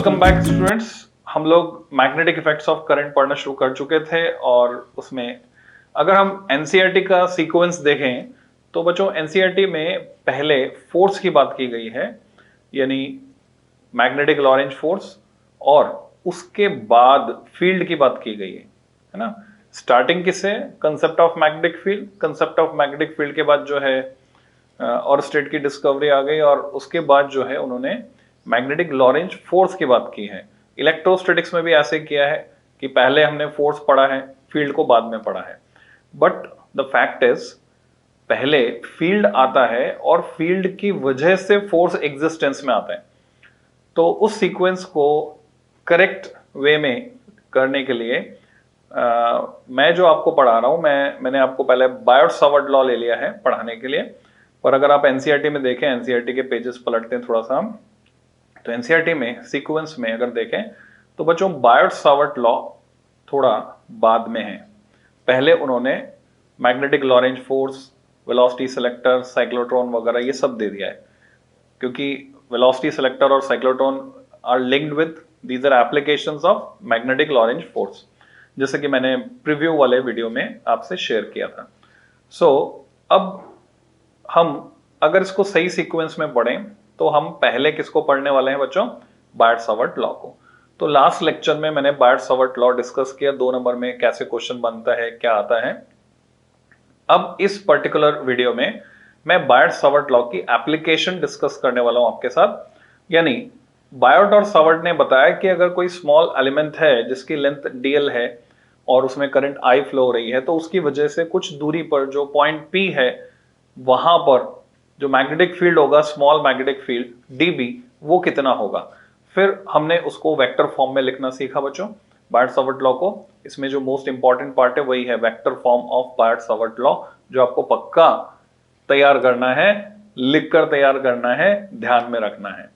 Welcome back students. हम लोग magnetic effects of current पढ़ना शुरू कर चुके थे और उसमें अगर हम एनसीईआरटी का सीक्वेंस देखें तो बच्चों एनसीईआरटी में पहले फोर्स की बात की गई है, यानी मैग्नेटिक लॉरेंज फोर्स, और उसके बाद फील्ड की बात की गई है ना। स्टार्टिंग किससे? Concept of magnetic field. Concept of magnetic field के बाद जो है और स्टेट की डिस्कवरी आ गई और उसके बाद जो है उन्होंने मैग्नेटिक लॉरेंज फोर्स की बात की है। इलेक्ट्रोस्टैटिक्स में भी ऐसे किया है कि पहले हमने फोर्स पढ़ा है, फील्ड को बाद में पढ़ा है। बट द फैक्ट इज पहले फील्ड आता है और फील्ड की वजह से फोर्स एग्जिस्टेंस में आता है। तो उस सीक्वेंस को करेक्ट वे में करने के लिए मैं जो आपको पढ़ा रहा हूं, मैंने आपको पहले बायोट-सावर्ट लॉ ले लिया है पढ़ाने के लिए। पर अगर आप एनसीईआरटी में देखें, एनसीईआरटी के पेजेस पलटते हैं थोड़ा सा, तो एनसीईआरटी में सीक्वेंस में अगर देखें तो बच्चों बायोट-सावर्ट लॉ थोड़ा बाद में है। पहले उन्होंने magnetic Lorentz force, velocity selector, cyclotron वगैरह ये सब दे दिया है, क्योंकि वेलोसिटी सेलेक्टर और cyclotron are linked with these are applications of magnetic Lorentz force, जैसे कि मैंने प्रीव्यू वाले वीडियो में आपसे शेयर किया था। सो अब हम अगर इसको सही सीक्वेंस में पढ़ें तो हम पहले किसको पढ़ने वाले हैं बच्चों? बायोट-सावर्ट लॉ को। तो लास्ट लेक्चर में मैंने बायोट-सावर्ट लॉ डिस्कस किया, 2 नंबर में कैसे क्वेश्चन बनता है, क्या आता है। अब इस पर्टिकुलर वीडियो में मैं बायोट-सावर्ट लॉ की एप्लीकेशन डिस्कस करने वाला हूं आपके साथ। यानी बायोट और सावर्ट ने बताया कि अगर कोई स्मॉल एलिमेंट है जिसकी लेंथ dl है और उसमें करंट I फ्लो हो रही है, तो उसकी वजह से कुछ दूरी पर जो पॉइंट P है वहां पर जो मैग्नेटिक फील्ड होगा, स्मॉल मैग्नेटिक फील्ड dB, वो कितना होगा। फिर हमने उसको वेक्टर फॉर्म में लिखना सीखा बच्चों बायोट-सावर्ट लॉ को। इसमें जो मोस्ट इंपॉर्टेंट पार्ट है वही है vector form of Biot-Savart law, जो आपको पक्का तैयार करना है, लिखकर तैयार करना है, ध्यान में रखना है।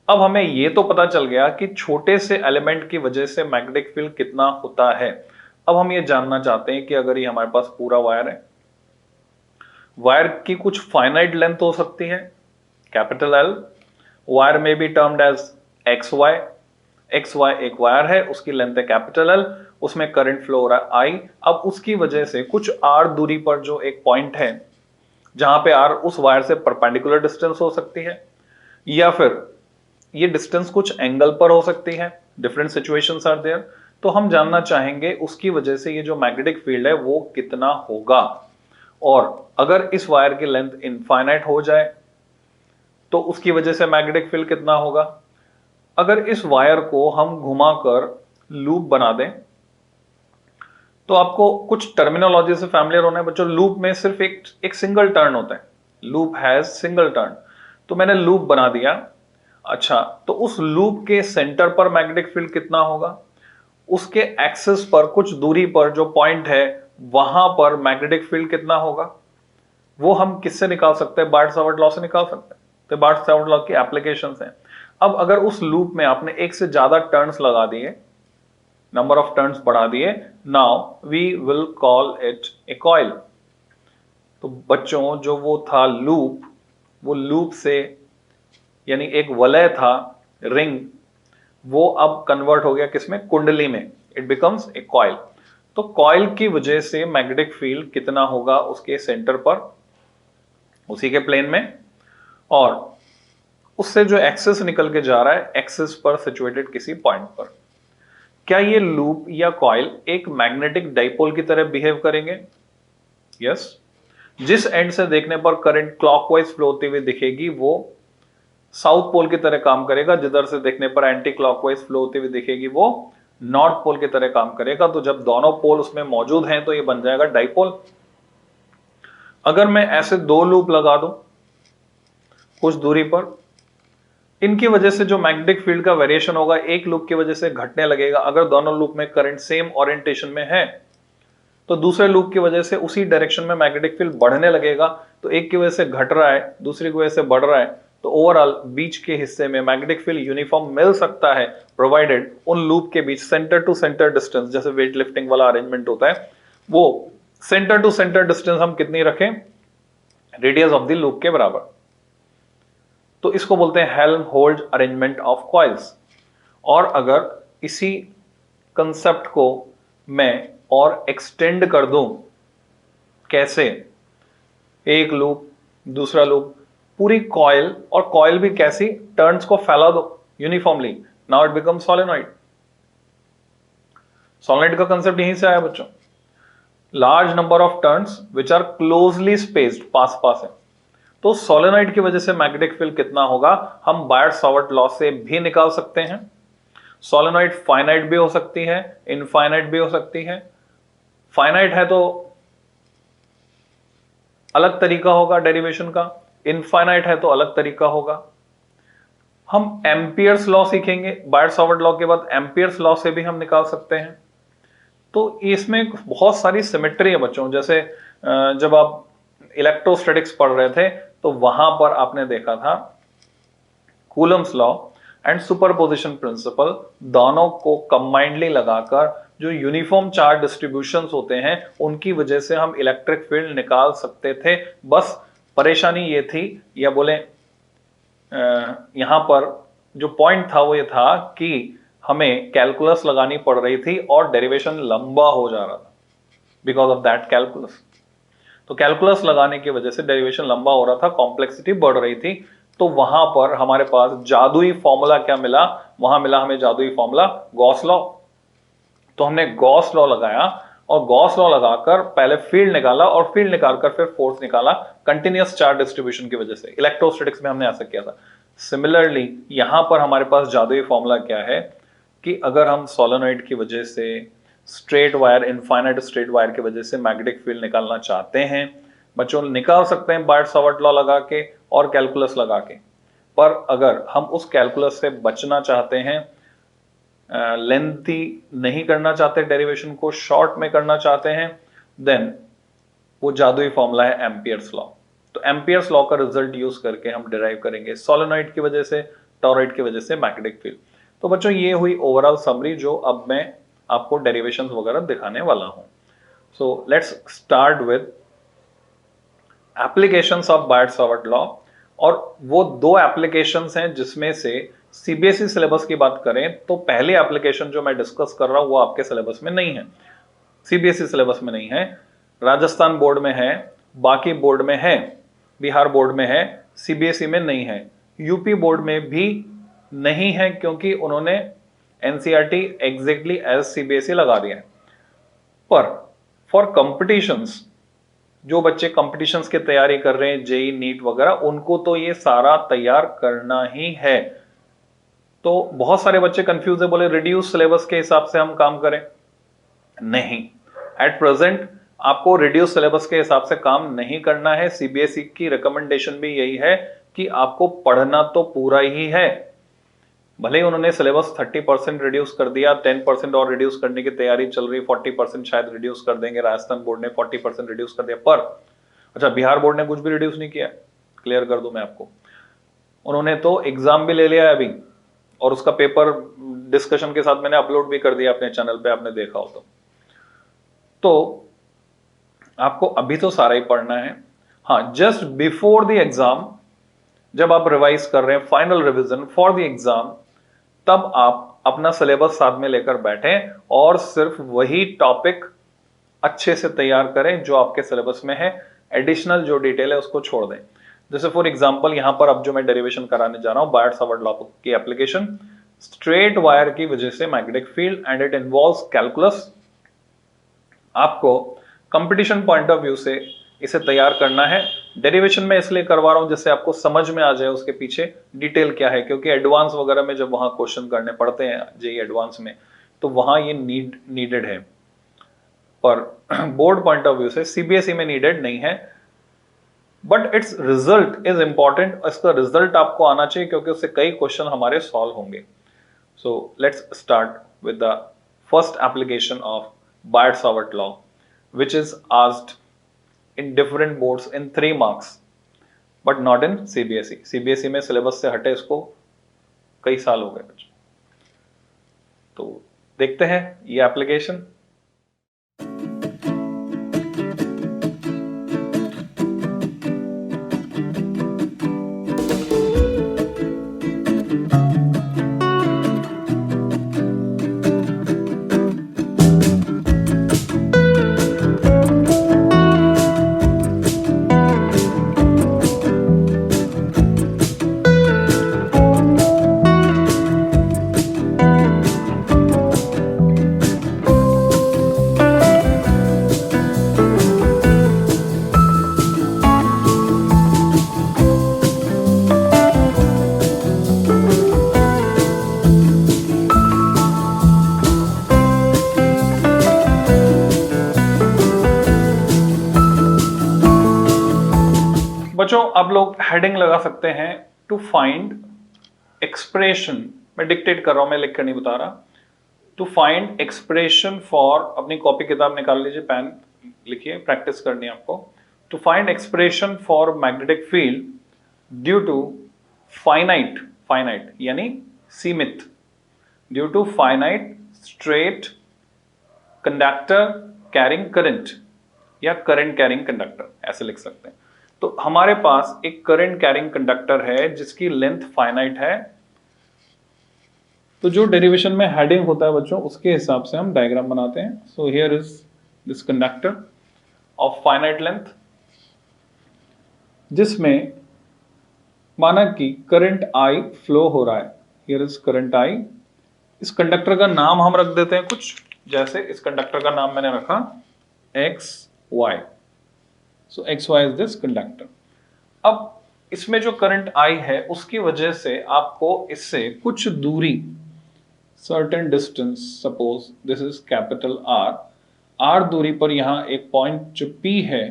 अब हमें यह तो पता चल गया कि छोटे से एलिमेंट की वजह से मैग्नेटिक फील्ड कितना होता है। अब हम ये जानना चाहते हैं कि अगर ये हमारे पास पूरा वायर है, वायर की कुछ फाइनाइट लेंथ हो सकती है, कैपिटल L। वायर में be termed as XY। XY एक वायर है, उसकी लेंथ है कैपिटल L, उसमें करंट फ्लो हो रहा है I। अब उसकी वजह से कुछ R दूरी पर जो एक पॉइंट है, जहां पे R उस वायर से परपेंडिकुलर डिस्टेंस हो सकती है, या फिर ये डिस्टेंस कुछ एंगल पर हो सकती है। Different situations are there. तो हम जानना चाहेंगे उसकी वजह से ये जो मैग्नेटिक फील्ड है वो कितना होगा। और अगर इस वायर की लेंथ इनफाइनाइट हो जाए तो उसकी वजह से मैग्नेटिक फील्ड कितना होगा। अगर इस वायर को हम घुमाकर लूप बना दें, तो आपको कुछ टर्मिनोलॉजी से फैमिलियर होना है बच्चों। लूप में सिर्फ एक सिंगल टर्न होता है, लूप हैज सिंगल टर्न। तो मैंने लूप बना दिया। अच्छा, तो उस लूप के सेंटर पर मैग्नेटिक फील्ड कितना होगा, उसके एक्सिस पर कुछ दूरी पर जो पॉइंट है वहां पर मैग्नेटिक फील्ड कितना होगा, वो हम किससे निकाल सकते हैं? बायोट-सावर्ट लॉ से निकाल सकते हैं। तो बायोट-सावर्ट लॉ की एप्लीकेशंस हैं। अब अगर उस लूप में आपने एक से ज्यादा टर्न्स लगा दिए, नंबर ऑफ टर्न्स बढ़ा दिए, now we will call it a coil. तो बच्चों जो वो था लूप, वो लूप से यानी एक वलय था, रिंग, वो अब कन्वर्ट हो गया किसमें? कुंडली में। It becomes a coil. तो कॉइल की वजह से मैग्नेटिक फील्ड कितना होगा उसके सेंटर पर, उसी के प्लेन में, और उससे जो एक्सिस निकल के जा रहा है एक्सिस पर सिचुएटेड किसी पॉइंट पर। क्या ये लूप या कॉइल एक मैग्नेटिक डाइपोल की तरह बिहेव करेंगे? यस। जिस एंड से देखने पर करंट क्लॉकवाइज फ्लो होती हुई दिखेगी वो साउथ पोल की तरह काम करेगा, जिधर से देखने पर एंटी क्लॉकवाइज फ्लो होती हुई दिखेगी वो नॉर्थ पोल की तरह काम करेगा। तो जब दोनों पोल उसमें मौजूद हैं तो ये बन जाएगा डाइपोल। अगर मैं ऐसे 2 लूप लगा दूं कुछ दूरी पर, इनकी वजह से जो मैग्नेटिक फील्ड का वेरिएशन होगा एक लूप की वजह से घटने लगेगा। अगर दोनों लूप में करंट सेम ओरिएंटेशन में है तो दूसरे लूप की वजह से उसी डायरेक्शन में मैग्नेटिक फील्ड बढ़ने लगेगा। तो एक की वजह से घट रहा है, दूसरी की वजह से बढ़ रहा है, तो ओवरऑल बीच के हिस्से में मैग्नेटिक फील्ड यूनिफॉर्म मिल सकता है, प्रोवाइडेड उन लूप के बीच सेंटर टू सेंटर डिस्टेंस, जैसे वेट लिफ्टिंग वाला अरेंजमेंट होता है, वो सेंटर टू सेंटर डिस्टेंस हम कितनी रखें? रेडियस ऑफ द लूप के बराबर। तो इसको बोलते हैं हेल्महोल्ट्ज अरेंजमेंट ऑफ कॉइल्स। और अगर इसी कंसेप्ट को मैं और एक्सटेंड कर दूं, कैसे? एक लूप, दूसरा लूप, पूरी कॉइल, और कॉइल भी कैसी? टर्न्स को फैला दो uniformly, now it become solenoid. Solenoid का कंसेप्ट यहीं से आया बच्चों, large number of turns which are closely spaced, पास पास है। तो सोलेनॉइड की वजह से मैग्नेटिक फील्ड कितना होगा, हम बायट-सावर्ट लॉ से भी निकाल सकते हैं। सोलेनॉइड फाइनाइट भी हो सकती है, इनफाइनाइट भी हो सकती है। फाइनाइट है तो अलग तरीका होगा डेरिवेशन का, इनफाइनाइट है तो अलग तरीका होगा। हम एम्पियर्स लॉ सीखेंगे, बायट-सावर्ट लॉ के बाद एम्पियर्स लॉ से भी हम निकाल सकते हैं। तो इसमें बहुत सारी सिमेट्री है बच्चों, जैसे जब आप इलेक्ट्रोस्टैटिक्स पढ़ रहे थे तो वहां पर आपने देखा था Coulomb's law and superposition principle, दोनों को कंबाइंडली लगाकर जो यूनिफॉर्म चार्ज डिस्ट्रीब्यूशंस होते हैं उनकी वजह से हम इलेक्ट्रिक फील्ड निकाल सकते थे। बस परेशानी ये थी, या बोले यहां पर जो पॉइंट था वो ये था कि हमें कैलकुलस लगानी पड़ रही थी और डेरिवेशन लंबा हो जा रहा था बिकॉज ऑफ दैट कैलकुलस। तो कैलकुलस लगाने की वजह से डेरिवेशन लंबा हो रहा था, कॉम्प्लेक्सिटी बढ़ रही थी। तो वहां पर हमारे पास जादुई फॉर्मूला क्या मिला, वहां मिला हमें जादुई फॉर्मूला गॉस लॉ। तो हमने गॉस लॉ लगाया और गॉस लॉ लगाकर पहले फील्ड निकाला और फील्ड निकालकर फिर फोर्स निकाला कंटिन्यूअस चार्ज डिस्ट्रीब्यूशन की वजह से। इलेक्ट्रोस्टैटिक्स में हमने ऐसा किया था। सिमिलरली यहां पर हमारे पास जादुई फॉर्मूला क्या है कि अगर हम सोलेनॉइड की वजह से straight wire, infinite straight wire की वजह से मैग्नेटिक फील्ड निकालना चाहते हैं, बच्चों निकाल सकते हैं बायट-सावर्ट लॉ लगा के और कैलकुलस लगा के। पर अगर हम उस कैलकुलस से बचना चाहते हैं, लेंथी नहीं करना चाहते, डेरिवेशन को शॉर्ट में करना चाहते हैं, देन वो जादुई फॉर्मूला है एम्पियर्स लॉ। तो एम्पियर्स लॉ का रिजल्ट यूज करके हम डिराइव करेंगे सोलेनॉइड की वजह से, टॉरॉइड की वजह से मैग्नेटिक फील्ड। तो बच्चों ये हुई ओवरऑल समरी जो अब मैं आपको डेरिवेशंस वगैरह दिखाने वाला हूं। So let's start with applications of Biot Savart law. और वो दो एप्लीकेशंस हैं जिसमें से सीबीएसई सिलेबस की बात करें तो पहली एप्लीकेशन जो मैं डिस्कस कर रहा हूं वो आपके सिलेबस में नहीं है, सीबीएसई सिलेबस में नहीं है, राजस्थान बोर्ड में है, बाकी बोर्ड में है, बिहार बोर्ड में है, सीबीएसई में नहीं है, यूपी बोर्ड में भी नहीं है क्योंकि उन्होंने एनसीईआरटी एग्जैक्टली एज सीबीएसई लगा दिया है। पर फॉर कंपटीशंस, जो बच्चे कंपटीशंस की तैयारी कर रहे हैं, जेई नीट वगैरह, उनको तो ये सारा तैयार करना ही है। तो बहुत सारे बच्चे कंफ्यूज है, बोले रिड्यूस सिलेबस के हिसाब से हम काम करें। नहीं, एट प्रेजेंट आपको रिड्यूस सिलेबस के हिसाब से काम नहीं करना है। सीबीएसई की रिकमेंडेशन भी यही है कि आपको पढ़ना तो पूरा ही है। भले ही उन्होंने सिलेबस 30% रिड्यूस कर दिया, 10% और रिड्यूस करने की तैयारी चल रही, 40% शायद रिड्यूस कर देंगे, राजस्थान बोर्ड ने 40% रिड्यूस कर दिया। पर अच्छा, बिहार बोर्ड ने कुछ भी रिड्यूस नहीं किया, क्लियर कर दूं मैं आपको। उन्होंने तो एग्जाम भी ले लिया है अभी, और उसका पेपर डिस्कशन के साथ मैंने अपलोड भी कर दिया अपने चैनल पे, आपने देखा हो तो आपको अभी तो सारा ही पढ़ना है। हाँ, जस्ट बिफोर द एग्जाम जब आप रिवाइज कर रहे हैं, final revision for the exam, तब आप अपना सिलेबस साथ में लेकर बैठें और सिर्फ वही टॉपिक अच्छे से तैयार करें जो आपके सिलेबस में है। एडिशनल जो डिटेल है उसको छोड़ दें। जैसे फॉर एग्जांपल यहां पर अब जो मैं डेरिवेशन कराने जा रहा हूं, बायट-सावर्ट लॉ की एप्लीकेशन, स्ट्रेट वायर की वजह से magnetic field and it involves calculus. आपको कंपटीशन पॉइंट ऑफ व्यू से इसे तैयार करना है। डेरिवेशन में इसलिए करवा रहा हूं जिससे आपको समझ में आ जाए उसके पीछे डिटेल क्या है, क्योंकि एडवांस वगैरह में जब वहां क्वेश्चन करने पड़ते हैं जेईई एडवांस में, तो वहां ये नीडेड है। पर बोर्ड पॉइंट ऑफ व्यू से सीबीएसई में नीडेड नहीं है, but it's result is important. इसका रिजल्ट आपको आना चाहिए क्योंकि उससे कई क्वेश्चन हमारे सॉल्व होंगे। So let's start with the first application of Biot Savart law which is asked in different boards in 3 marks but not in CBSE। CBSE में सिलेबस से हटे इसको कई साल हो गए बच्चों। तो देखते हैं ये एप्लीकेशन। आप लोग हेडिंग लगा सकते हैं टू फाइंड एक्सप्रेशन, मैं डिक्टेट कर रहा हूं, मैं लिख कर नहीं बता रहा। टू फाइंड एक्सप्रेशन फॉर, अपनी कॉपी किताब निकाल लीजिए, पेन लिखिए, प्रैक्टिस करनी है आपको। To find expression for magnetic field due to finite, finite यानी सीमित, due to finite straight conductor carrying current, या करंट कैरिंग कंडक्टर, ऐसे लिख सकते हैं। तो हमारे पास एक करंट कैरिंग कंडक्टर है जिसकी लेंथ फाइनाइट है। तो जो डेरिवेशन में हेडिंग होता है बच्चों, उसके हिसाब से हम डायग्राम बनाते हैं। So here is this conductor of finite length, जिसमें माना कि करंट आई फ्लो हो रहा है। Here is current I. इस कंडक्टर का नाम हम रख देते हैं कुछ, जैसे इस कंडक्टर का नाम मैंने रखा X Y. So X Y is this conductor. अब इसमें जो करंट आई है उसकी वजह से आपको इससे कुछ दूरी, certain distance, suppose this is capital R, R दूरी पर यहां एक पॉइंट जो पी है,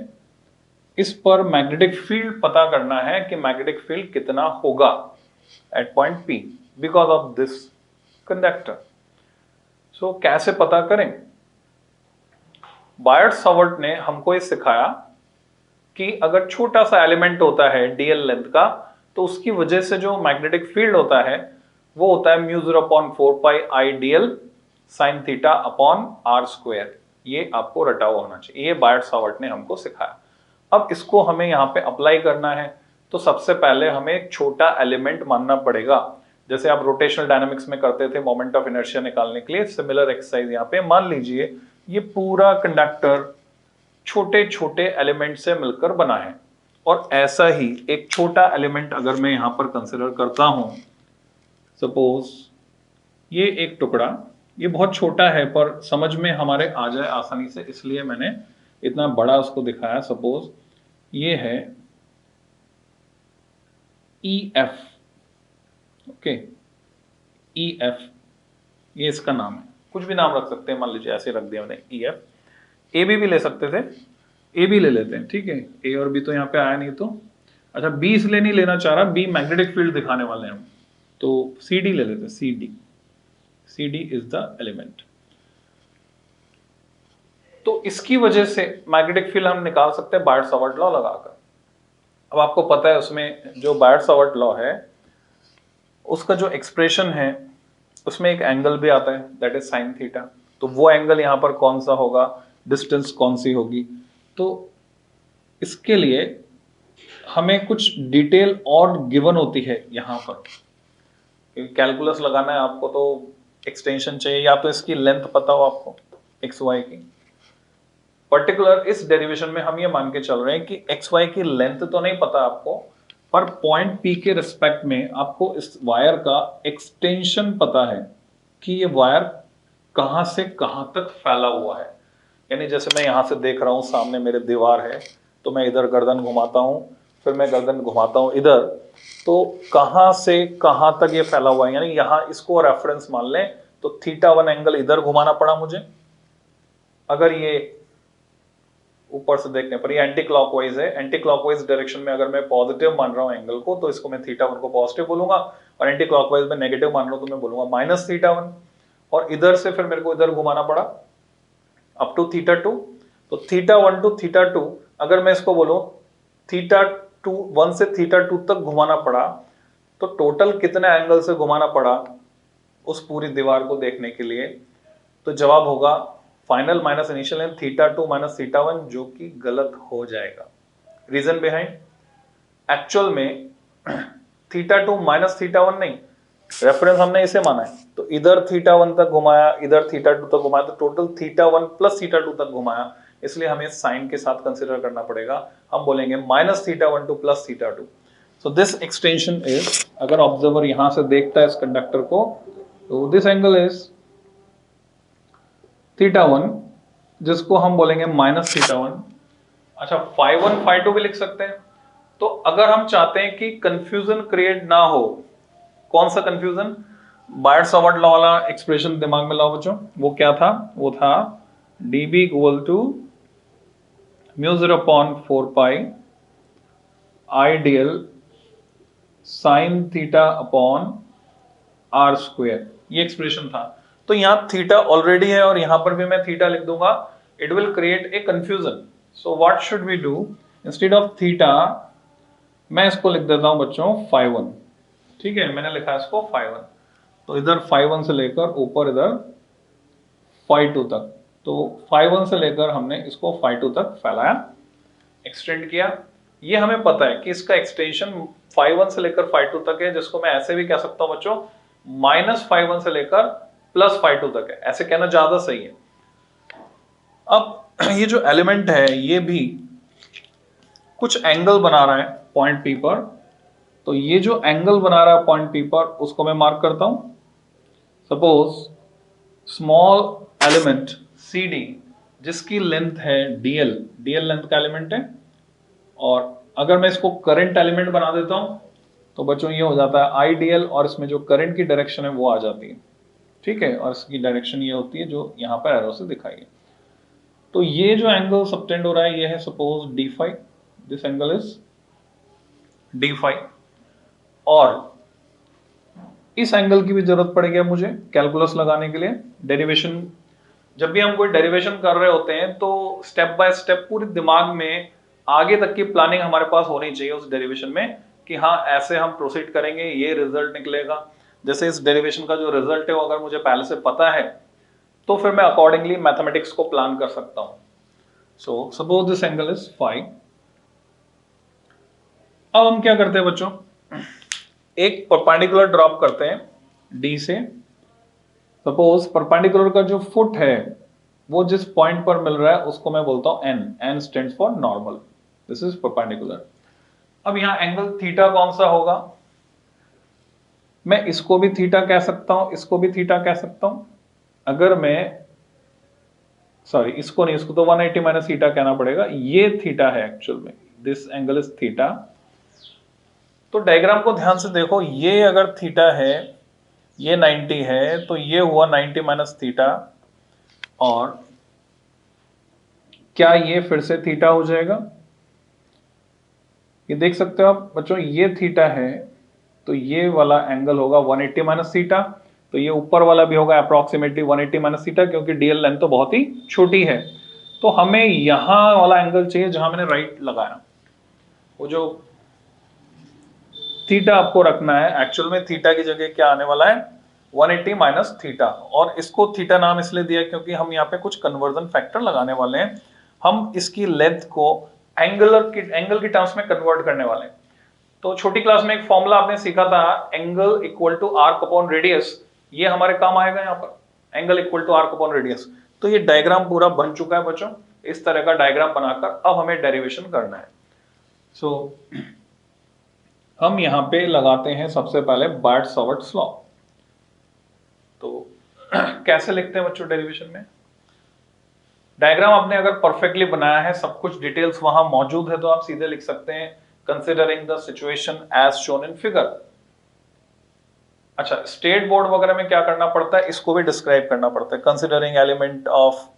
इस पर मैग्नेटिक फील्ड पता करना है कि मैग्नेटिक फील्ड कितना होगा at point P because of this conductor. So कैसे पता करें? बायर्ट-सावर्ट ने हमको ये सिखाया कि अगर छोटा सा एलिमेंट होता है डीएल लेंथ का, तो उसकी वजह से जो मैग्नेटिक फील्ड होता है वो होता है mu 0/4 pi I DL sine theta upon are square. ये आपको रटा हुआ होना चाहिए, ये बायर्ट-सावर्ट ने हमको सिखाया। अब इसको हमें यहाँ पे अप्लाई करना है, तो सबसे पहले हमें एक छोटा एलिमेंट मानना पड़ेगा, जैसे आप रोटेशनल डायनामिक्स में करते थे मोमेंट ऑफ इनर्शिया निकालने के लिए। सिमिलर एक्सरसाइज यहाँ पे मान लीजिए ये पूरा कंडक्टर छोटे छोटे एलिमेंट से मिलकर बना है, और ऐसा ही एक छोटा एलिमेंट अगर मैं यहां पर कंसिडर करता हूं, सपोज ये एक टुकड़ा, ये बहुत छोटा है पर समझ में हमारे आ जाए आसानी से, इसलिए मैंने इतना बड़ा उसको दिखाया। सपोज ये है EF, ओके, EF, ये इसका नाम है, कुछ भी नाम रख सकते हैं, मान लीजिए ऐसे रख दिया मैंने EF। ए भी ले सकते थे, ए भी ले लेते हैं, ठीक है, ए और बी तो यहाँ पे आया नहीं, तो अच्छा बी इसलिए नहीं लेना चाह रहा, बी मैग्नेटिक फील्ड दिखाने वाले हैं हम, तो सी डी ले लेते हैं, C D, C D is the element. तो इसकी वजह से मैग्नेटिक फील्ड हम निकाल सकते हैं बायर्ट-सावर्ट लॉ लगाकर। अब आपको पता है उसमें जो बायर्ट-सावर्ट लॉ है उसका जो एक्सप्रेशन है उसमें एक एंगल भी आता है, दैट इज साइन थीटा। तो वो एंगल यहाँ पर कौन सा होगा, डिस्टेंस कौन सी होगी, तो इसके लिए हमें कुछ डिटेल और गिवन होती है यहाँ पर। कैलकुलस लगाना है आपको तो एक्सटेंशन चाहिए, या तो इसकी लेंथ पता हो आपको एक्स वाई की। पर्टिकुलर इस डेरिवेशन में हम ये मान के चल रहे हैं कि एक्स वाई की लेंथ तो नहीं पता आपको, पर पॉइंट पी के रिस्पेक्ट में आपको इस वायर का एक्सटेंशन पता है कि ये वायर कहां से कहां तक फैला हुआ है। यानी जैसे मैं यहां से देख रहा हूं, सामने मेरे दीवार है, तो मैं इधर गर्दन घुमाता हूं, फिर मैं गर्दन घुमाता हूं इधर, तो कहां से कहां तक ये फैला हुआ है। यानी यहां इसको रेफरेंस मान लें तो θ1 एंगल इधर घुमाना पड़ा मुझे, अगर ये ऊपर से देखने पर ये एंटी क्लॉकवाइज है, एंटी क्लॉकवाइज डायरेक्शन में अगर मैं पॉजिटिव मान रहा हूं एंगल को, तो इसको मैं θ1 को पॉजिटिव बोलूंगा, और एंटी क्लॉकवाइज में नेगेटिव मान रहा हूं तो मैं बोलूंगा माइनस θ1। और इधर से फिर मेरे को इधर घुमाना पड़ा अप टू θ2, तो θ1 टू θ2 अगर मैं इसको बोलूं θ1 से θ2 तक घुमाना पड़ा, तो टोटल कितने एंगल से घुमाना पड़ा उस पूरी दीवार को देखने के लिए, तो जवाब होगा final minus initial and θ2 minus θ1, जो कि गलत हो जाएगा। रीजन बिहाइंड, एक्चुअल में θ2 माइनस θ1 नहीं, रेफरेंस हमने इसे माना है, तो इधर θ1 तक घुमाया, इधर θ2 तक घुमाया, तो टोटल θ1 प्लस θ2 तक घुमाया, इसलिए हमें साइन के साथ कंसिडर करना पड़ेगा। हम बोलेंगे minus θ1 to plus θ2। So this extension is, अगर ऑब्जर्वर यहां से देखता है इस कंडक्टर को, तो दिस एंगल इज θ1, जिसको हम बोलेंगे माइनस θ1। अच्छा, φ1 φ2 भी लिख सकते हैं। तो अगर हम चाहते हैं कि कंफ्यूजन क्रिएट ना हो, कौन सा कंफ्यूजन, बायर्ट-सावर्ट लॉ वाला एक्सप्रेशन दिमाग में लाओ बच्चों, वो क्या था, वो था dB equal to mu 0/4 pi ideal sine theta upon r square, ये एक्सप्रेशन था। तो यहां थीटा ऑलरेडी है और यहां पर भी मैं थीटा लिख दूंगा, it will create a confusion. So what should we do, instead of theta मैं इसको लिख देता हूं बच्चों φ1। ठीक है, मैंने लिखा है इसको φ1, तो इधर φ1 से लेकर ऊपर इधर φ2 तक, तो φ1 से लेकर हमने इसको φ2 तक फैलाया, एक्सटेंड किया। ये हमें पता है कि इसका एक्सटेंशन φ1 से लेकर φ2 तक है, जिसको मैं ऐसे भी कह सकता हूं बच्चों -φ1 से लेकर +φ2 तक है, ऐसे कहना ज्यादा सही है। अब ये जो एलिमेंट है ये भी कुछ एंगल बना रहा है पॉइंट पी पर, तो ये जो एंगल बना रहा है पॉइंट पी पर उसको मैं मार्क करता हूं। Suppose small element C D जिसकी लेंथ है डीएल, डीएल लेंथ का एलिमेंट है, और अगर मैं इसको करंट एलिमेंट बना देता हूं तो बच्चों ये हो जाता है आई डी एल, और इसमें जो करंट की डायरेक्शन है वो आ जाती है। ठीक है, और इसकी डायरेक्शन ये होती है जो यहां पर एरो से दिखाई है। तो ये जो एंगल सबटेंड हो रहा है ये है suppose D five, this angle is D five, और इस एंगल की भी जरूरत पड़ेगी मुझे कैलकुलस लगाने के लिए। डेरिवेशन, जब भी हम कोई डेरिवेशन कर रहे होते हैं तो स्टेप बाय स्टेप पूरे दिमाग में आगे तक की प्लानिंग हमारे पास होनी चाहिए उस डेरिवेशन में, कि हाँ ऐसे हम प्रोसीड करेंगे, ये रिजल्ट निकलेगा। जैसे इस डेरिवेशन का जो रिजल्ट है वो अगर मुझे पहले से पता है तो फिर मैं अकॉर्डिंगली मैथमेटिक्स को प्लान कर सकता हूं। So suppose this angle is five. अब हम क्या करते हैं बच्चों, एक परपेंडिकुलर ड्रॉप करते हैं डी से। सपोज परपेंडिकुलर का जो फुट है वो जिस पॉइंट पर मिल रहा है उसको मैं बोलता हूं N, N stands for normal, this is perpendicular. अब यहां एंगल थीटा कौन सा होगा, मैं इसको भी थीटा कह सकता हूं, इसको भी थीटा कह सकता हूं। अगर मैं सॉरी इसको नहीं, इसको तो 180 माइनस थीटा कहना पड़ेगा, ये थीटा है एक्चुअल में, दिस एंगल इज थीटा। तो डायग्राम को ध्यान से देखो, ये अगर थीटा है, ये 90 है, तो ये हुआ 90 माइनस थीटा, और क्या ये फिर से थीटा हो जाएगा, ये देख सकते हो आप बच्चों, ये थीटा है तो ये वाला एंगल होगा 180 माइनस थीटा, तो ये ऊपर वाला भी होगा अप्रोक्सीमेटली 180 माइनस थीटा, क्योंकि डीएल लेंथ तो बहुत ही छोटी है। तो हमें यहां वाला एंगल चाहिए जहां मैंने राइट लगाया, वो जो थीटा आपको रखना है, एक्चुअल में थीटा की जगह क्या आने वाला है 180 माइनस थीटा, और इसको थीटा नाम इसलिए दिया क्योंकि हम यहाँ पे कुछ कन्वर्जन फैक्टर लगाने वाले हैं, हम इसकी लेंथ को एंगल की टर्म्स में कन्वर्ट करने वाले हैं। तो छोटी क्लास में एक फॉर्मूला आपने सीखा था, angle equal to arc upon radius, ये हमारे काम आएगा यहाँ पर, angle equal to arc upon radius. तो ये डायग्राम पूरा बन चुका है बच्चों, इस तरह का डायग्राम बनाकर अब हमें डेरिवेशन करना है। सो हम यहां पे लगाते हैं सबसे पहले बार्ट-सावर्ट्स लॉ। तो कैसे लिखते हैं बच्चों डेरिवेशन में, डायग्राम आपने अगर परफेक्टली बनाया है, सब कुछ डिटेल्स वहां मौजूद है, तो आप सीधे लिख सकते हैं considering the situation as shown in figure. अच्छा, स्टेट बोर्ड वगैरह में क्या करना पड़ता है, इसको भी डिस्क्राइब करना पड़ता है। Considering element of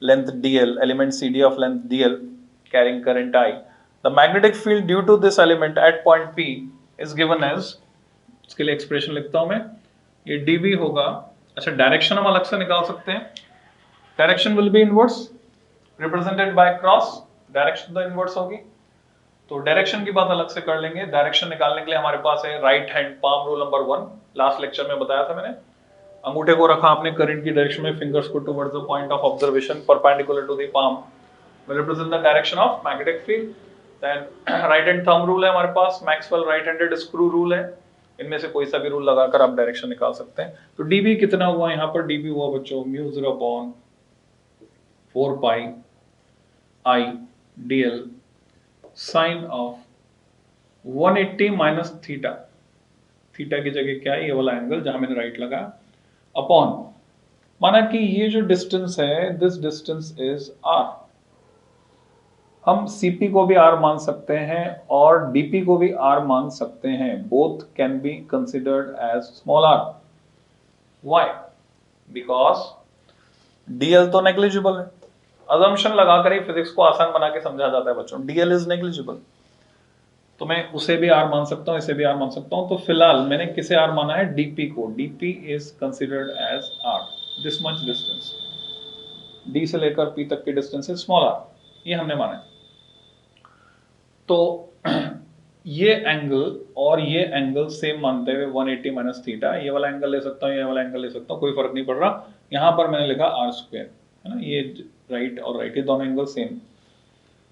length DL, element CD of length DL carrying current I, the magnetic field due to this element at point P is given as, इसके लिए एक्सप्रेशन लिखता हूं मैं, ये dB होगा। अच्छा, डायरेक्शन हम अलग से निकाल सकते हैं, direction will be inverse represented by cross, direction तो इनवर्स होगी, तो डायरेक्शन की बात अलग से कर लेंगे। डायरेक्शन निकालने के लिए हमारे पास है right hand palm rule number 1, last lecture में बताया था मैंने। अंगूठे को रखा आपने करंट की डायरेक्शन में, फिंगर्स को towards the point of observation perpendicular to the palm will represent the direction of magnetic field. Then right hand thumb rule है हमारे पास, Maxwell right handed screw rule है, इनमें से कोई सा भी रूल लगाकर आप डायरेक्शन निकाल सकते हैं। तो dB कितना हुआ यहाँ पर, dB हुआ बच्चों mu 0 upon 4 pi I dl sine of 180 minus theta, theta की जगह क्या है ये वाला एंगल जहां मैंने राइट लगा, अपॉन, माना कि ये जो डिस्टेंस है दिस डिस्टेंस इज r, हम CP को भी R मान सकते हैं और DP को भी R मान सकते हैं, both can be considered as small r। Why? Because DL तो नेग्लिजिबल है, अजम्पशन लगाकर ही फिजिक्स को आसान बना के समझा जाता है बच्चों, DL इज नेग्लिजिबल। तो मैं उसे भी आर मान सकता हूँ, इसे भी आर मान सकता हूँ। तो फिलहाल मैंने किसे आर माना है, डीपी को। DP is considered as R, this much distance, D से लेकर पी तक की डिस्टेंस इज स्मॉल आर, ये हमने माना है। तो ये एंगल और ये एंगल सेम मानते हुए 180 माइनस थीटा, ये वाला एंगल ले सकता हूँ, ये वाला एंगल ले सकता हूँ, कोई फर्क नहीं पड़ रहा। यहां पर मैंने लिखा आर स्क्वायर, है ना, ये राइट और राइट, ये दोनों angle same,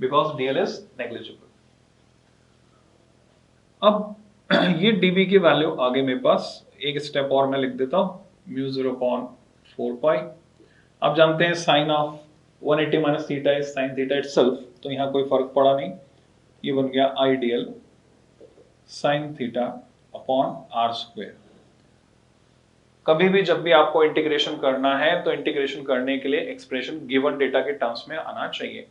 because DL is negligible. अब ये डीबी की वैल्यू आगे मेरे पास एक स्टेप और मैं लिख देता हूं, म्यू 0/4 पाई। अब जानते हैं sine of 180 minus theta is sine theta itself, तो यहां कोई फर्क पड़ा नहीं, ये बन गया ideal sine theta upon are square. कभी भी जब भी आपको इंटीग्रेशन करना है तो इंटीग्रेशन करने के लिए एक्सप्रेशन गिवन डेटा के टर्म्स में आना चाहिए।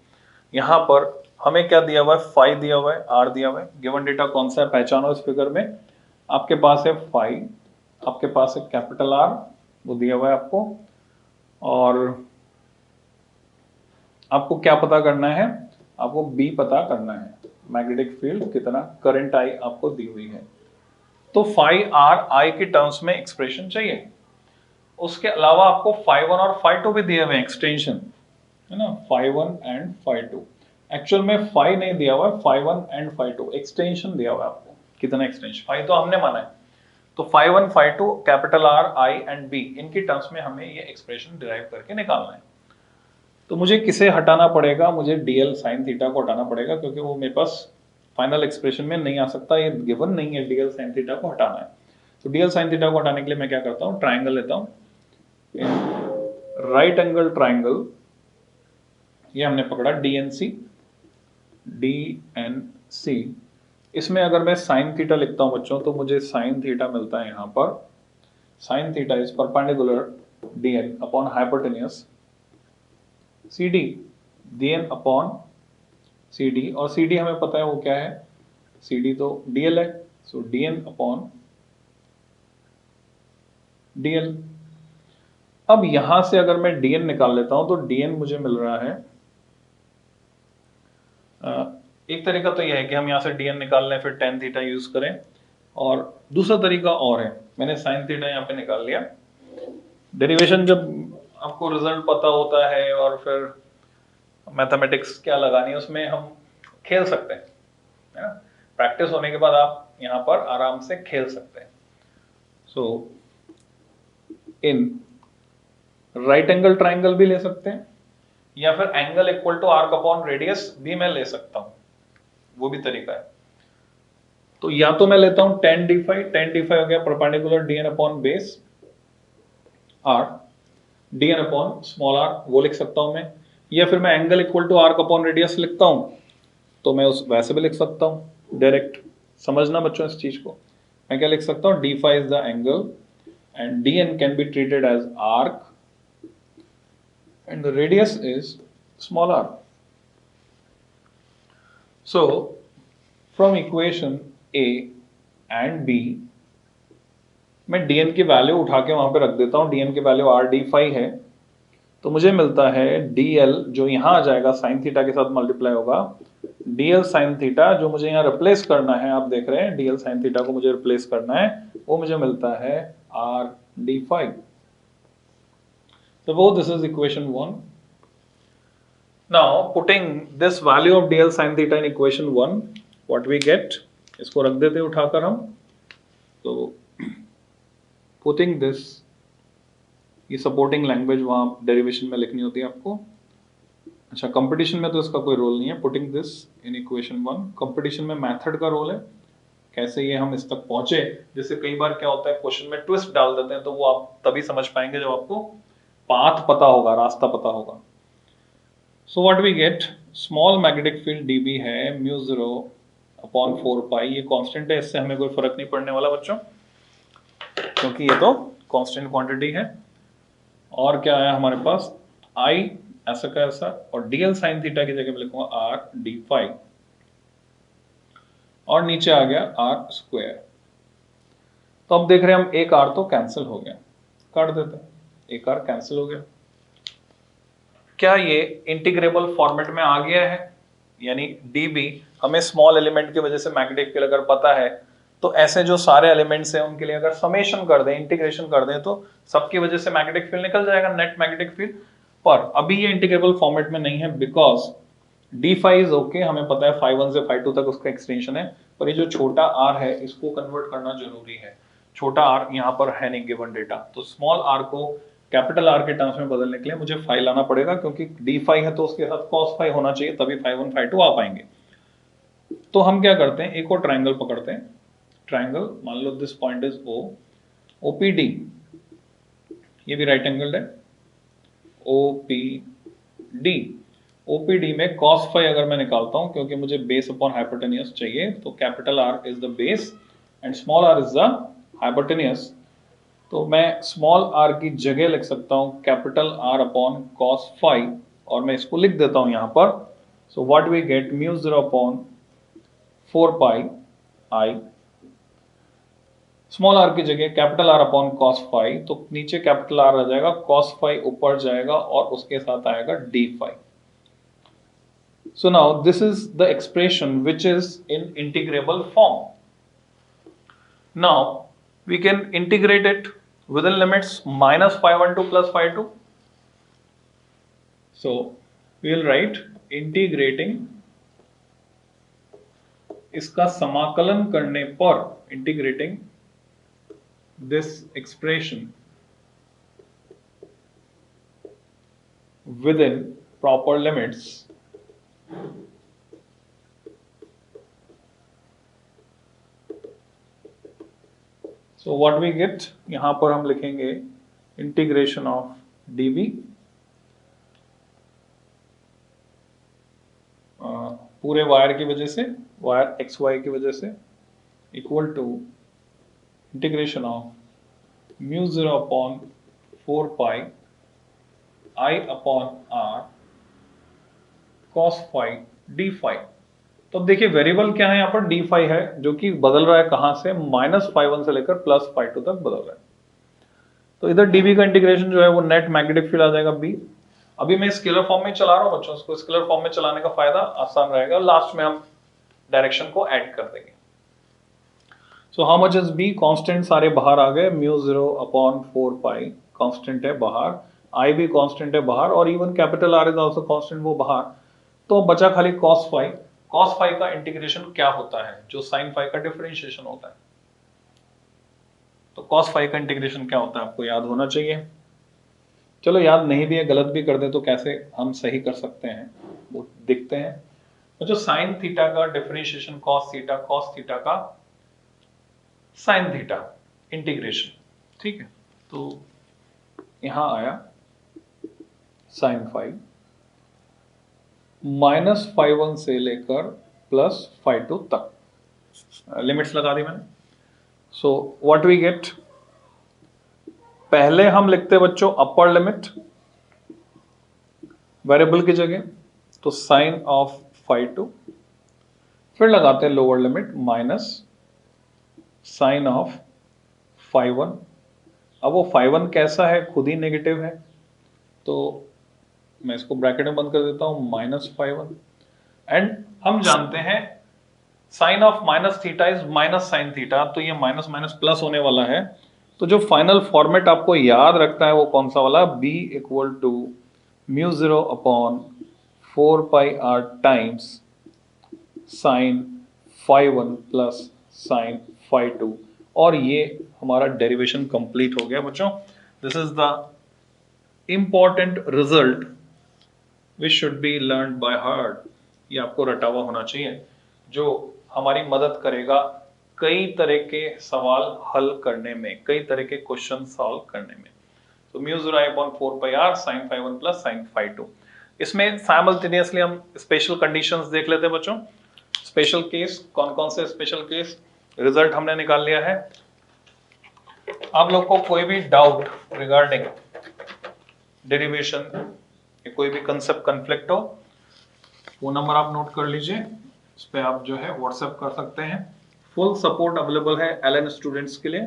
यहां पर हमें क्या दिया हुआ है, फाई दिया हुआ है, आर दिया हुआ है, गिवन डेटा कौन सा है पहचानो इस फिगर में। आपके पास है फाई, आपके पास है कैपिटल आर, वो दिया हुआ है आपको, और आपको क्या पता करना है, आपको बी पता करना है, मैग्नेटिक फील्ड कितना, करंट आई आपको दी हुई है। तो फाई आर आई के टर्म्स में एक्सप्रेशन चाहिए। उसके अलावा आपको फाई 1 और फाई 2 भी दिए हुए हैं एक्सटेंशन, है ना, फाई 1 एंड फाई 2। एक्चुअल में फाई नहीं दिया हुआ है, फाई 1 एंड फाई 2 एक्सटेंशन दिया हुआ है आपको। कितना एक्सटेंशन, फाई तो हमने माना है, तो phi 1 phi 2 capital R I and B, इनकी टर्म्स में हमें ये एक्सप्रेशन डिराइव करके निकालना है। तो मुझे किसे हटाना पड़ेगा, मुझे डीएल साइन थीटा को हटाना पड़ेगा, क्योंकि वो मेरे पास फाइनल एक्सप्रेशन में नहीं आ सकता, ये गिवन नहीं है, डीएल साइन थीटा को हटाना है। तो डीएल साइन थीटा को हटाने के लिए मैं क्या करता हूँ, ट्राइंगल लेता हूँ, राइट एंगल ट्राइंगल, ये हमने पकड़ा डीएनसी, डीएनसी। इसमें अगर मैं साइन थीटा लिखता हूं बच्चों, तो मुझे साइन थीटा मिलता है यहां पर, sine theta is perpendicular DN upon hypotenuse CD, DN upon CD, और सीडी हमें पता है वो क्या है, सीडी तो डीएल है, सो डीएन अपॉन डीएल। अब यहां से अगर मैं डीएन निकाल लेता हूं तो डीएन मुझे मिल रहा है, एक तरीका तो यह है कि हम यहाँ से dn निकाल लें, फिर tan थीटा यूज करें, और दूसरा तरीका और है, मैंने sin थीटा यहाँ पे निकाल लिया। डेरिवेशन जब आपको रिजल्ट पता होता है और फिर मैथमेटिक्स क्या लगानी है उसमें हम खेल सकते हैं, है ना, प्रैक्टिस होने के बाद आप यहाँ पर आराम से खेल सकते हैं। So in right angle triangle भी ले सकते हैं, या फिर angle equal to arc upon radius भी मैं ले सकता हूं, वो भी तरीका है। तो या तो मैं लेता हूं tan d5 हो गया perpendicular dn upon base r, dn upon small r, वो लिख सकता हूं मैं, या फिर मैं angle equal to arc upon radius लिखता हूं, तो मैं उस वैसे भी लिख सकता हूं डायरेक्ट। समझना बच्चों इस चीज को, मैं क्या लिख सकता हूं, d5 is the angle and dn can be treated as arc and the radius is small r. So from equation A and B मैं dn की वैल्यू उठा के वहां पे रख देता हूं, dn की वैल्यू r d5 है, तो मुझे मिलता है dl जो यहां आ जाएगा साइन थीटा के साथ मल्टीप्लाई होगा, dl साइन थीटा जो मुझे यहां रिप्लेस करना है, आप देख रहे हैं dl साइन थीटा को मुझे रिप्लेस करना है, वो मुझे मिलता है r d5। Suppose this is equation 1. Now putting this value of dl sin theta in equation 1, what we get, इसको रख देते हैं उठाकर हम, तो putting this, ये सपोर्टिंग लैंग्वेज वहां डेरिवेशन में लिखनी होती है आपको। अच्छा, कंपटीशन में तो इसका कोई रोल नहीं है, putting this in equation 1, competition में मेथड का रोल है, कैसे ये हम इस तक पहुंचे। जैसे कई बार क्या होता है क्वेश्चन में ट्विस्ट डाल देते हैं, तो वो आप तभी समझ पाएंगे जब आपको पाथ पता होगा, रास्ता पता होगा। So what we get, small magnetic field dB है म्यू 0/4 पाई, ये कांस्टेंट है, इससे हमें कोई फर्क नहीं पड़ने वाला बच्चों, क्योंकि ये तो कांस्टेंट क्वांटिटी है। और क्या आया हमारे पास, I ऐसा का ऐसा, और dl sin थीटा की जगह में लिखूंगा r d5, और नीचे आ गया r स्क्वायर। तो अब देख रहे हैं हम, एक r तो कैंसिल हो गया, काट देते हैं, एक r कैंसिल हो गया। क्या ये इंटीग्रेबल फॉर्मेट में आ गया है? यानी dB हमें स्मॉल एलिमेंट की वजह से मैग्नेटिक फील्ड अगर पता है, तो ऐसे जो सारे एलिमेंट्स हैं उनके लिए अगर समेशन कर दें, इंटीग्रेशन कर दें, तो सबकी वजह से मैग्नेटिक फील्ड निकल जाएगा, नेट मैग्नेटिक फील्ड। पर अभी ये इंटीग्रेबल फॉर्मेट में नहीं है, because D phi is okay, हमें पता है फाई 1 से फाई 2 तक उसका एक्सटेंशन है, पर ये जो छोटा आर है इसको कन्वर्ट करना जरूरी है। छोटा आर यहाँ पर है नहीं गिवन डेटा, तो स्मॉल आर को कैपिटल आर के टर्म्स में बदलने के लिए मुझे फाई लाना पड़ेगा, क्योंकि डी फाई है तो उसके साथ कॉस फाई होना चाहिए, तभी फाई 1 फाई 2 आ पाएंगे। तो हम क्या करते हैं, एक और ट्राइंगल पकड़ते हैं। ट्राइंगल, मान लो this point is O, OPD, ये भी राइट एंगल्ड है, ओपीडी। ओपीडी में cos फाई अगर मैं निकालता हूं, क्योंकि मुझे बेस अपॉन हाइपोटेनियस चाहिए, तो capital R is the base and small R is the hypotenuse. तो मैं स्मॉल आर की जगह लिख सकता हूं capital R upon cos phi, और मैं इसको लिख देता हूं यहां पर। So what we get, mu 0 upon 4 pi I, small R की जगह capital R upon cos phi, तो नीचे कैपिटल आर आ जाएगा, cos फाई ऊपर जाएगा और उसके साथ आएगा D phi. So now this is the expression which is in integrable form. Now we can integrate it within limits minus phi 1 to plus phi 2. So we will write integrating, इसका समाकलन करने पर, integrating this expression within proper limits so what we get, यहां पर हम लिखेंगे integration of dv, पूरे wire की वजह से, वायर एक्स वाई की वजह से, equal to integration of mu 0 upon 4 pi I upon R cos phi D phi. तो अब देखिए वेरिएबल क्या है यहाँ पर, डी फाई है, जो कि बदल रहा है कहां से, माइनस फाई 1 से लेकर प्लस फाई 2 तक बदल रहा है। तो इधर डीबी का इंटीग्रेशन जो है वो नेट मैग्नेटिक फील्ड आ जाएगा बी। अभी मैं स्केलर फॉर्म में चला रहा हूं बच्चों, उसको स्केलर फॉर्म में चलाने का फायदा आसान रहेगा, लास्ट में हम डायरेक्शन को ऐड कर देंगे। So how much is B, constant सारे बाहर आ गए, म्यू 0 अपॉन 4 पाई कांस्टेंट है बाहर, आई भी कांस्टेंट है बाहर, और even capital R is also constant, वो बाहर। तो बचा खाली cos फाई। cos फाई का इंटीग्रेशन क्या होता है, जो sin फाई का डिफरेंशिएशन होता है। तो cos फाई का इंटीग्रेशन क्या होता है आपको याद होना चाहिए। चलो याद नहीं भी है, गलत भी कर दे तो कैसे हम सही कर सकते हैं वो देखते हैं। तो जो साइन थीटा का डिफरेंशिएशन cos थीटा का साइन थीटा इंटीग्रेशन, ठीक है। तो यहां आया साइन फाई, माइनस फाई 1 से लेकर प्लस फाई 2 तक, लिमिट्स लगा दी मैंने। सो व्हाट वी गेट, पहले हम लिखते हैं बच्चों अपर लिमिट वेरिएबल की जगह, तो साइन ऑफ फाई 2, फिर लगाते हैं lower limit minus sine of phi 1। अब वो फाई 1 कैसा है, खुद ही नेगेटिव है, तो मैं इसको ब्रैकेट में बंद कर देता हूं, माइनस फाई 1। एंड हम जानते हैं sine of minus theta is minus sine theta, तो ये माइनस माइनस प्लस होने वाला है। तो जो फाइनल फॉर्मेट आपको याद रखना है वो कौन सा वाला, b equal to mu 0 upon 4 pi R times sine phi 1 plus sine phi 2, और ये हमारा डेरिवेशन कंप्लीट हो गया बच्चों। This is the important result which should be learn by heart, ये आपको रटा हुआ होना चाहिए, जो हमारी मदद करेगा कई तरह के सवाल हल करने में, कई तरह के क्वेश्चन सॉल्व करने में। तो mu 0 upon 4 pi R sine phi 1 plus sine phi 2। इसमें साइमल्टेनियसली हम स्पेशल कंडीशंस देख लेते हैं बच्चों। स्पेशल केस कौन कौन से स्पेशल केस, रिजल्ट हमने निकाल लिया है। आप लोग को कोई भी डाउट रिगार्डिंग डेरिवेशन, कोई भी कंसेप्ट कन्फ्लिक्ट हो, वो नंबर आप नोट कर लीजिए, उस पर आप जो है व्हाट्सएप कर सकते हैं। फुल सपोर्ट अवेलेबल है एलएन स्टूडेंट्स के लिए।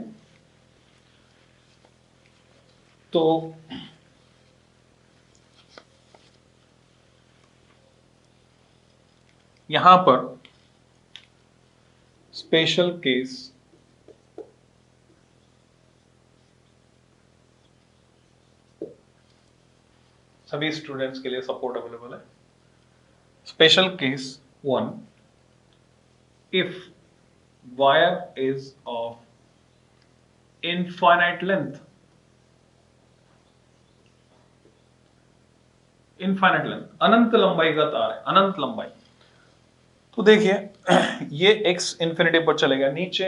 तो यहां पर स्पेशल केस सभी स्टूडेंट्स के लिए सपोर्ट अवेलेबल है। Special case 1, if wire is of infinite length, infinite length, अनंत लंबाई का तार है, अनंत लंबाई। तो देखिए ये x इंफिनिटी पर चलेगा, नीचे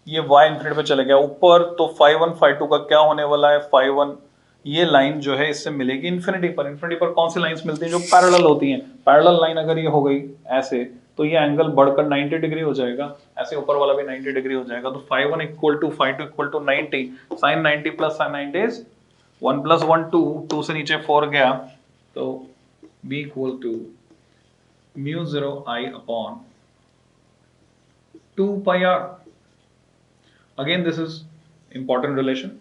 ये y इंफिनिटी पर चलेगा, ऊपर तो phi1 phi2 का क्या होने वाला है, phi1 ये लाइन जो है इससे मिलेगी इंफिनिटी पर। इंफिनिटी पर कौन सी लाइंस मिलती हैं, जो पैरेलल होती हैं। पैरेलल लाइन अगर ये हो गई ऐसे, तो ये एंगल बढ़कर 90 डिग्री हो जाएगा, ऐसे ऊपर वाला भी 90 डिग्री हो जाएगा। तो phi1 equal to phi2 equal to 90, sin 90 plus sin 90 is 1 plus 1 2, 2 से नीचे 4 गया, तो b equal to mu 0 I upon 2 pi r। Again this is important relation.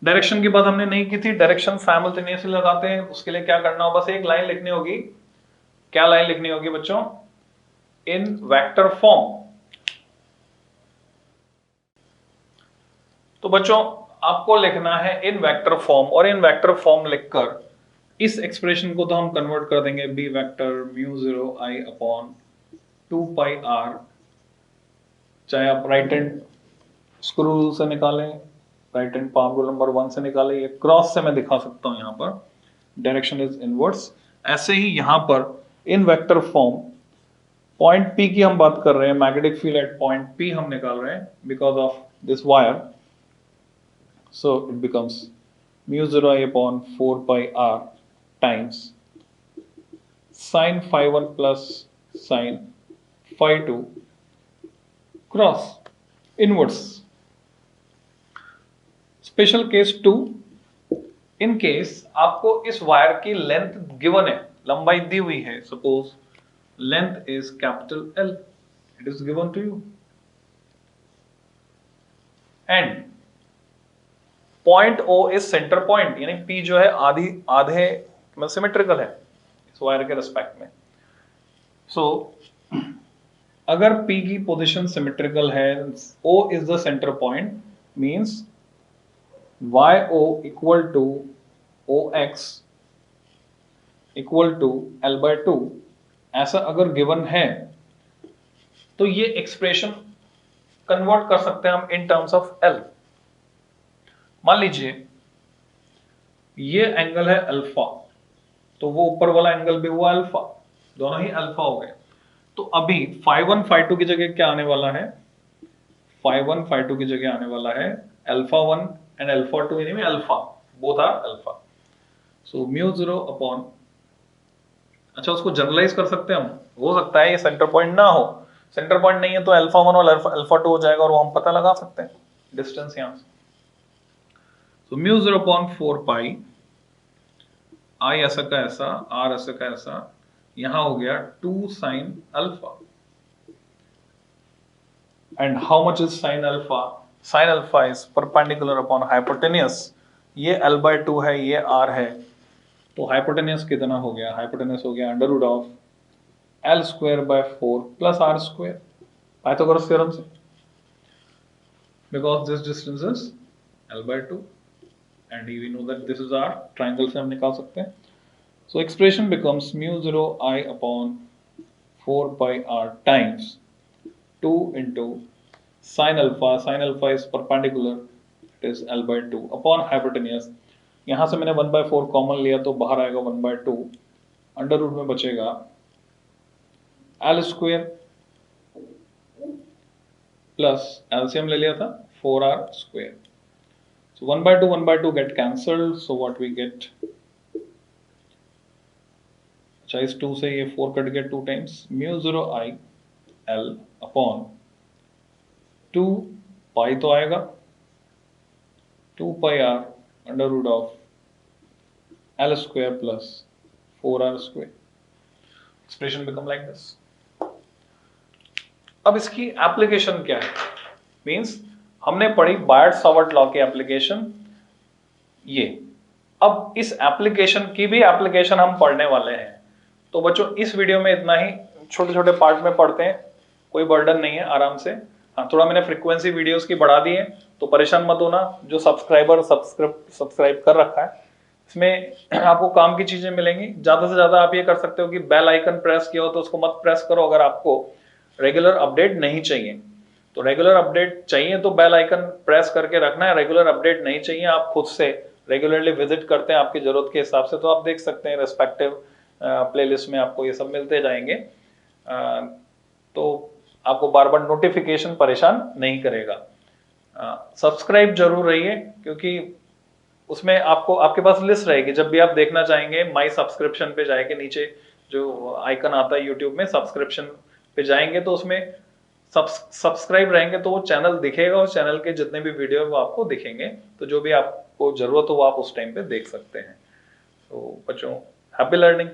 Direction की बात हमने नहीं की थी, डायरेक्शन साइमल्टेनियसली लगाते हैं, उसके लिए क्या करना होगा, बस एक लाइन लिखनी होगी। क्या लाइन लिखनी होगी बच्चों, इन वेक्टर फॉर्म। तो बच्चों आपको लिखना है इन वेक्टर फॉर्म, और इन वेक्टर फॉर्म लिखकर इस एक्सप्रेशन को तो हम कन्वर्ट कर देंगे B vector mu 0 I upon 2 pi r, चाहे आप राइट हैंड स्क्रू रूल से निकालें, right hand palm rule number 1 से निकालें, ये क्रॉस से मैं दिखा सकता हूं, यहां पर डायरेक्शन इज इनवर्स। ऐसे ही यहां पर इन वेक्टर फॉर्म पॉइंट P की हम बात कर रहे हैं, magnetic field at point P हम निकाल रहे हैं because of this wire, so it becomes mu 0 I upon 4 pi r times sin phi1 plus sin phi2 cross inverse. Special case 2, in case आपको इस वायर की लेंथ गिवन है, लंबाई दी हुई है, suppose length is capital L, it is given to you, and point O is centre point, यानी P जो है आधे में सिमेट्रिकल है इस वायर के रिस्पेक्ट में। सो अगर P की पोजीशन सिमेट्रिकल है, O is the centre point, means YO equal to OX equal to L/2, ऐसा अगर गिवन है तो ये एक्सप्रेशन कन्वर्ट कर सकते हैं हम इन टर्म्स ऑफ L। मान लीजिए ये एंगल है अल्फा, तो वो ऊपर वाला एंगल भी हुआ अल्फा, दोनों ही अल्फा हो गए। तो अभी phi1 phi2 की जगह क्या आने वाला है, phi1 phi2 की जगह आने वाला है alpha 1 and alpha 2, यानी alpha, both are alpha. So mu 0 upon, अच्छा उसको जनरलाइज कर सकते हैं हम, हो सकता है ये सेंटर पॉइंट ना हो, सेंटर पॉइंट नहीं है तो अल्फा 1 और अल्फा 2 हो जाएगा, और वो हम पता लगा सकते हैं डिस्टेंस यहां से। सो म्यू 0 अपॉन 4 पाई, I ऐसा का ऐसा, R ऐसा का ऐसा, यहां हो गया 2 sin alpha. And how much is sin alpha, sin alpha is perpendicular upon hypotenuse, ये L/2 है, ये R है, तो हाइपोटेनियस कितना हो गया, हाइपोटेनियस हो गया under root of L²/4 plus R², Pythagoras theorem से, because this distance is L/2 and we know that this is R, triangle से हम निकाल सकते हैं। So expression becomes mu 0 I upon 4 pi R times 2 into sin alpha is perpendicular, it is L/2 upon hypotenuse। यहां से मैंने 1/4 common लिया तो बाहर आएगा 1/2, अंडर रूट में बचेगा L² प्लस एलसीएम ले लिया था 4R²। So 1/2 get cancelled, so what we get, अच्छा इस 2 से ये 4 कट गया 2 times, mu 0 I L upon 2 pi तो आएगा 2 पाई R under root of L² plus 4R²। Expression become like this. अब इसकी एप्लीकेशन क्या है, मींस हमने पढ़ी बायट-सावर्ट लॉ की एप्लीकेशन ये, अब इस एप्लीकेशन की भी एप्लीकेशन हम पढ़ने वाले हैं। तो बच्चों इस वीडियो में इतना ही, छोटे छोटे पार्ट में पढ़ते हैं, कोई बर्डन नहीं है, आराम से। हाँ, थोड़ा मैंने फ्रीक्वेंसी वीडियोस की बढ़ा दी है, तो परेशान मत होना। जो सब्सक्राइब कर रखा है, इसमें आपको काम की चीजें मिलेंगी। ज्यादा से ज्यादा आप ये कर सकते हो कि बेल आइकन प्रेस किया हो तो उसको मत प्रेस करो अगर आपको रेगुलर अपडेट नहीं चाहिए। तो रेगुलर अपडेट चाहिए तो बेल आइकन प्रेस करके रखना है। रेगुलर अपडेट नहीं चाहिए, आप खुद से रेगुलरली विजिट करते हैं आपकी जरूरत के हिसाब से, तो आप देख सकते हैं रेस्पेक्टिव प्लेलिस्ट में आपको ये सब मिलते जाएंगे। तो आपको बार बार नोटिफिकेशन परेशान नहीं करेगा। सब्सक्राइब जरूर रहिए, क्योंकि उसमें आपको, आपके पास लिस्ट रहेगी। जब भी आप देखना चाहेंगे माई सब्सक्रिप्शन पे जाएंगे, नीचे जो आइकन आता है यूट्यूब में सब्सक्रिप्शन पे जाएंगे तो उसमें सब्सक्राइब रहेंगे तो वो चैनल दिखेगा, उस चैनल के जितने भी वीडियो है वो आपको दिखेंगे। तो जो भी आपको जरूरत हो वो आप उस टाइम पे देख सकते हैं। तो बच्चों, हैप्पी लर्निंग।